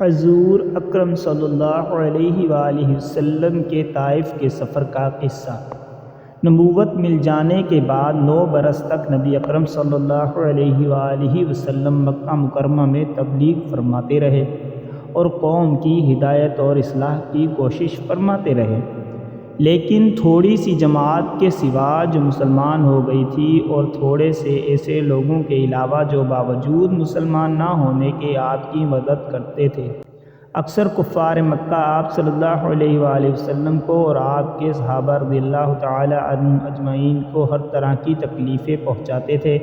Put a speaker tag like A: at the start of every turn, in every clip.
A: حضور اکرم صلی اللہ علیہ وآلہ وسلم کے طائف کے سفر کا قصہ۔ نبوت مل جانے کے بعد 9 برس تک نبی اکرم صلی اللہ علیہ وآلہ وسلم مکہ مکرمہ میں تبلیغ فرماتے رہے اور قوم کی ہدایت اور اصلاح کی کوشش فرماتے رہے، لیکن تھوڑی سی جماعت کے سوا جو مسلمان ہو گئی تھی اور تھوڑے سے ایسے لوگوں کے علاوہ جو باوجود مسلمان نہ ہونے کے آپ کی مدد کرتے تھے۔ اکثر کفار مکہ آپ صلی اللہ علیہ وآلہ وسلم کو اور آپ کے صحابہ رضی اللہ تعالی عنہم اجمعین کو ہر طرح کی تکلیفیں پہنچاتے تھے،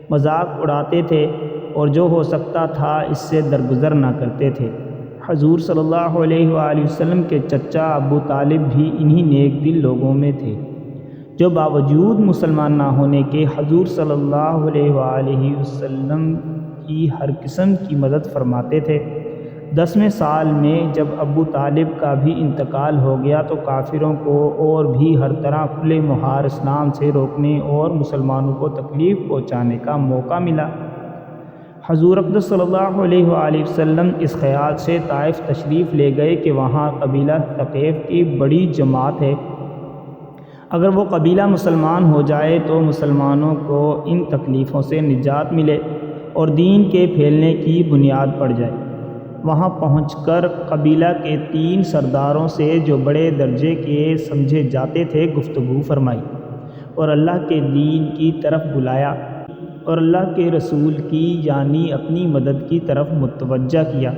A: مذاق اڑاتے تھے اور جو ہو سکتا تھا اس سے درگزر نہ کرتے تھے۔ حضور صلی اللہ علیہ وآلہ وسلم کے چچا ابو طالب بھی انہی نیک دل لوگوں میں تھے جو باوجود مسلمان نہ ہونے کے حضور صلی اللہ علیہ وآلہ وسلم کی ہر قسم کی مدد فرماتے تھے۔ 10ویں سال میں جب ابو طالب کا بھی انتقال ہو گیا تو کافروں کو اور بھی ہر طرح کھلے مہار اسلام سے روکنے اور مسلمانوں کو تکلیف پہنچانے کا موقع ملا۔ حضور اقدس صلی اللہ علیہ وآلہ وسلم اس خیال سے طائف تشریف لے گئے کہ وہاں قبیلہ ثقیف کی بڑی جماعت ہے، اگر وہ قبیلہ مسلمان ہو جائے تو مسلمانوں کو ان تکلیفوں سے نجات ملے اور دین کے پھیلنے کی بنیاد پڑ جائے۔ وہاں پہنچ کر قبیلہ کے 3 سرداروں سے جو بڑے درجے کے سمجھے جاتے تھے گفتگو فرمائی اور اللہ کے دین کی طرف بلایا اور اللہ کے رسول کی یعنی اپنی مدد کی طرف متوجہ کیا،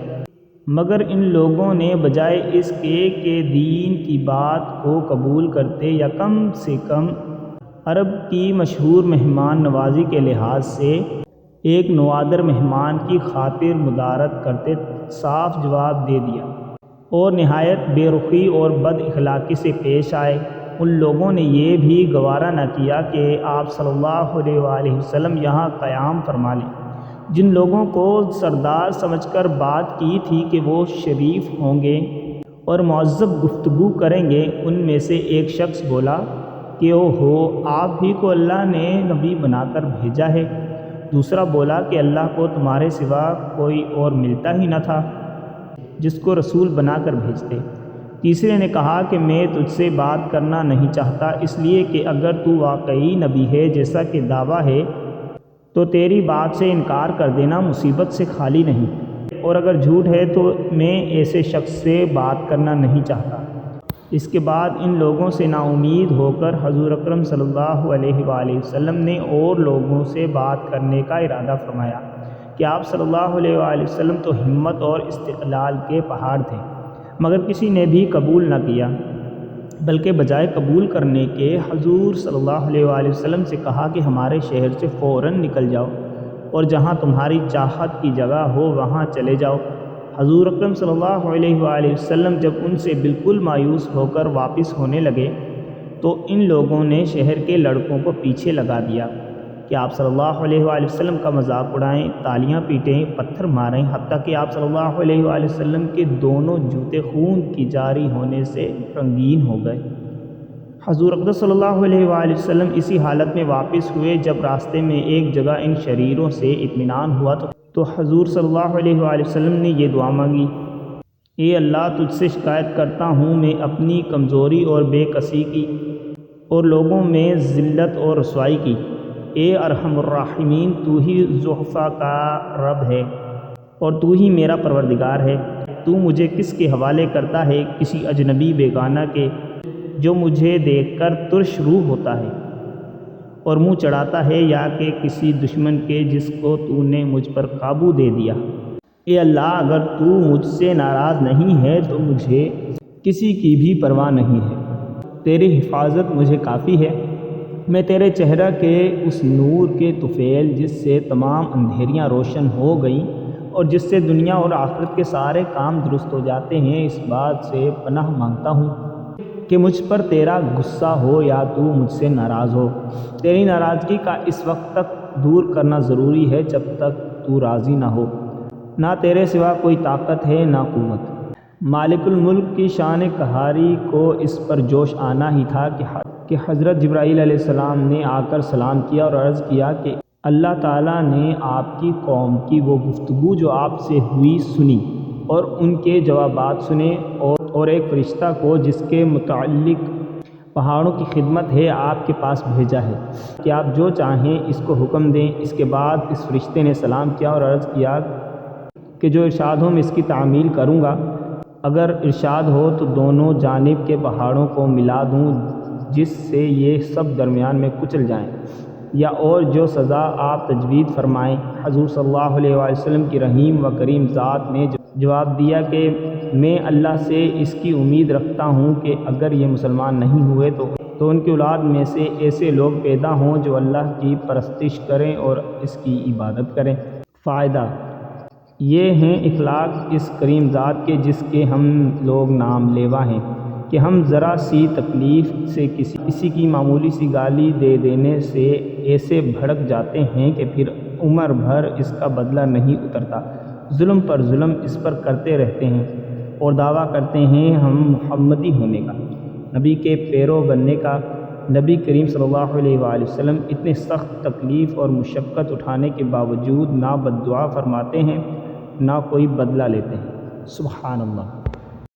A: مگر ان لوگوں نے بجائے اس کے کہ دین کی بات کو قبول کرتے یا کم سے کم عرب کی مشہور مہمان نوازی کے لحاظ سے ایک نوادر مہمان کی خاطر مدارت کرتے، صاف جواب دے دیا اور نہایت بے رخی اور بد اخلاقی سے پیش آئے۔ ان لوگوں نے یہ بھی گوارا نہ کیا کہ آپ صلی اللہ علیہ وآلہ وسلم یہاں قیام فرما لیں۔ جن لوگوں کو سردار سمجھ کر بات کی تھی کہ وہ شریف ہوں گے اور معذب گفتگو کریں گے، ان میں سے ایک شخص بولا کہ اوہو، آپ ہی کو اللہ نے نبی بنا کر بھیجا ہے۔ دوسرا بولا کہ اللہ کو تمہارے سوا کوئی اور ملتا ہی نہ تھا جس کو رسول بنا کر بھیجتے۔ تیسرے نے کہا کہ میں تجھ سے بات کرنا نہیں چاہتا، اس لیے کہ اگر تو واقعی نبی ہے جیسا کہ دعویٰ ہے تو تیری بات سے انکار کر دینا مصیبت سے خالی نہیں، اور اگر جھوٹ ہے تو میں ایسے شخص سے بات کرنا نہیں چاہتا۔ اس کے بعد ان لوگوں سے نا امید ہو کر حضور اکرم صلی اللہ علیہ وآلہ وسلم نے اور لوگوں سے بات کرنے کا ارادہ فرمایا کہ آپ صلی اللہ علیہ وآلہ وسلم تو ہمت اور استقلال کے پہاڑ تھے، مگر کسی نے بھی قبول نہ کیا، بلکہ بجائے قبول کرنے کے حضور صلی اللہ علیہ وآلہ وسلم سے کہا کہ ہمارے شہر سے فوراً نکل جاؤ اور جہاں تمہاری چاہت کی جگہ ہو وہاں چلے جاؤ۔ حضور اکرم صلی اللہ علیہ وآلہ وسلم جب ان سے بالکل مایوس ہو کر واپس ہونے لگے تو ان لوگوں نے شہر کے لڑکوں کو پیچھے لگا دیا کہ آپ صلی اللہ علیہ وآلہ وسلم کا مذاق اڑائیں، تالیاں پیٹیں، پتھر ماریں، حتیٰ کہ آپ صلی اللہ علیہ وآلہ وسلم کے دونوں جوتے خون کی جاری ہونے سے رنگین ہو گئے۔ حضور اقدس صلی اللہ علیہ وآلہ وسلم اسی حالت میں واپس ہوئے۔ جب راستے میں ایک جگہ ان شریروں سے اطمینان ہوا تو حضور صلی اللہ علیہ وآلہ وسلم نے یہ دعا مانگی، اے اللہ، تجھ سے شکایت کرتا ہوں میں اپنی کمزوری اور بے کسی کی اور لوگوں میں ذلت اور رسوائی کی۔ اے ارحم الراحمین، تو ہی ضعفاء کا رب ہے اور تو ہی میرا پروردگار ہے۔ تو مجھے کس کے حوالے کرتا ہے؟ کسی اجنبی بیگانہ کے جو مجھے دیکھ کر ترش روح ہوتا ہے اور منہ چڑھاتا ہے، یا کہ کسی دشمن کے جس کو تو نے مجھ پر قابو دے دیا؟ اے اللہ، اگر تو مجھ سے ناراض نہیں ہے تو مجھے کسی کی بھی پرواہ نہیں ہے، تیری حفاظت مجھے کافی ہے۔ میں تیرے چہرہ کے اس نور کے طفیل جس سے تمام اندھیریاں روشن ہو گئیں اور جس سے دنیا اور آخرت کے سارے کام درست ہو جاتے ہیں، اس بات سے پناہ مانگتا ہوں کہ مجھ پر تیرا غصہ ہو یا تو مجھ سے ناراض ہو۔ تیری ناراضگی کا اس وقت تک دور کرنا ضروری ہے جب تک تو راضی نہ ہو۔ نہ تیرے سوا کوئی طاقت ہے نہ قوت۔ مالک الملک کی شان قہاری کو اس پر جوش آنا ہی تھا کہ حضرت جبرائیل علیہ السلام نے آ کر سلام کیا اور عرض کیا کہ اللہ تعالیٰ نے آپ کی قوم کی وہ گفتگو جو آپ سے ہوئی سنی اور ان کے جوابات سنے، اور ایک فرشتہ کو جس کے متعلق پہاڑوں کی خدمت ہے آپ کے پاس بھیجا ہے کہ آپ جو چاہیں اس کو حکم دیں۔ اس کے بعد اس فرشتے نے سلام کیا اور عرض کیا کہ جو ارشاد ہو میں اس کی تعمیل کروں گا، اگر ارشاد ہو تو دونوں جانب کے پہاڑوں کو ملا دوں جس سے یہ سب درمیان میں کچل جائیں، یا اور جو سزا آپ تجوید فرمائیں۔ حضور صلی اللہ علیہ وآلہ وسلم کی رحیم و کریم ذات نے جواب دیا کہ میں اللہ سے اس کی امید رکھتا ہوں کہ اگر یہ مسلمان نہیں ہوئے تو ان کی اولاد میں سے ایسے لوگ پیدا ہوں جو اللہ کی پرستش کریں اور اس کی عبادت کریں۔ فائدہ یہ ہیں اخلاق اس کریم ذات کے جس کے ہم لوگ نام لیوا ہیں کہ ہم ذرا سی تکلیف سے کسی کی معمولی سی گالی دے دینے سے ایسے بھڑک جاتے ہیں کہ پھر عمر بھر اس کا بدلہ نہیں اترتا، ظلم پر ظلم اس پر کرتے رہتے ہیں اور دعویٰ کرتے ہیں ہم محمدی ہونے کا، نبی کے پیرو بننے کا۔ نبی کریم صلی اللہ علیہ وآلہ وسلم اتنے سخت تکلیف اور مشقت اٹھانے کے باوجود نہ بد دعا فرماتے ہیں نہ کوئی بدلہ لیتے ہیں۔ سبحان اللہ۔